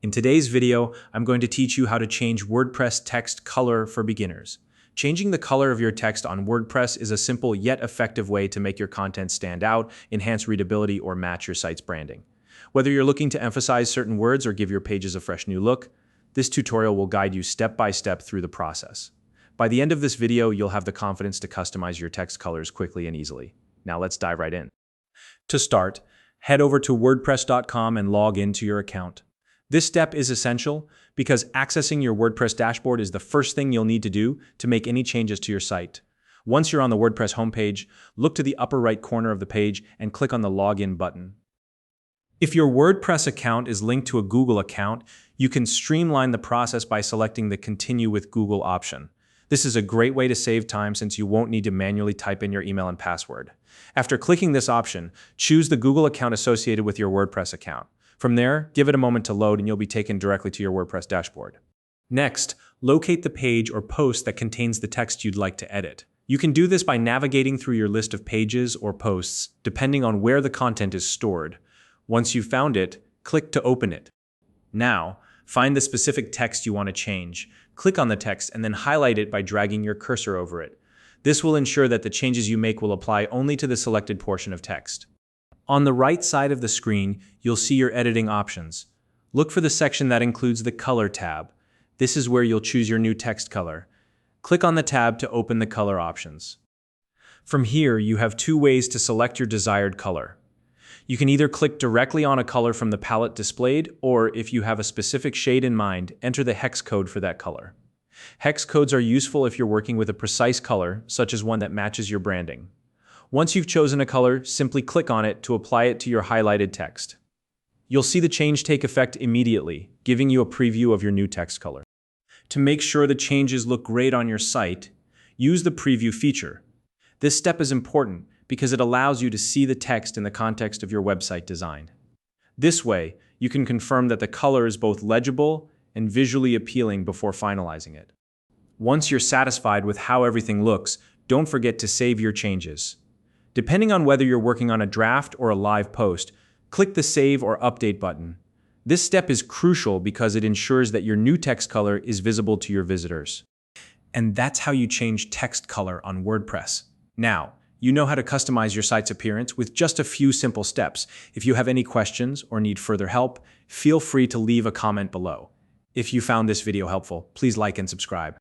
In today's video, I'm going to teach you how to change WordPress text color for beginners. Changing the color of your text on WordPress is a simple yet effective way to make your content stand out, enhance readability, or match your site's branding. Whether you're looking to emphasize certain words or give your pages a fresh new look, this tutorial will guide you step by step through the process. By the end of this video, you'll have the confidence to customize your text colors quickly and easily. Now let's dive right in. To start, head over to wordpress.com and log into your account. This step is essential because accessing your WordPress dashboard is the first thing you'll need to do to make any changes to your site. Once you're on the WordPress homepage, look to the upper right corner of the page and click on the Login button. If your WordPress account is linked to a Google account, you can streamline the process by selecting the Continue with Google option. This is a great way to save time since you won't need to manually type in your email and password. After clicking this option, choose the Google account associated with your WordPress account. From there, give it a moment to load and you'll be taken directly to your WordPress dashboard. Next, locate the page or post that contains the text you'd like to edit. You can do this by navigating through your list of pages or posts, depending on where the content is stored. Once you've found it, click to open it. Now, find the specific text you want to change. Click on the text and then highlight it by dragging your cursor over it. This will ensure that the changes you make will apply only to the selected portion of text. On the right side of the screen, you'll see your editing options. Look for the section that includes the Color tab. This is where you'll choose your new text color. Click on the tab to open the color options. From here, you have two ways to select your desired color. You can either click directly on a color from the palette displayed, or if you have a specific shade in mind, enter the hex code for that color. Hex codes are useful if you're working with a precise color, such as one that matches your branding. Once you've chosen a color, simply click on it to apply it to your highlighted text. You'll see the change take effect immediately, giving you a preview of your new text color. To make sure the changes look great on your site, use the preview feature. This step is important because it allows you to see the text in the context of your website design. This way, you can confirm that the color is both legible and visually appealing before finalizing it. Once you're satisfied with how everything looks, don't forget to save your changes. Depending on whether you're working on a draft or a live post, click the Save or Update button. This step is crucial because it ensures that your new text color is visible to your visitors. And that's how you change text color on WordPress. Now, you know how to customize your site's appearance with just a few simple steps. If you have any questions or need further help, feel free to leave a comment below. If you found this video helpful, please like and subscribe.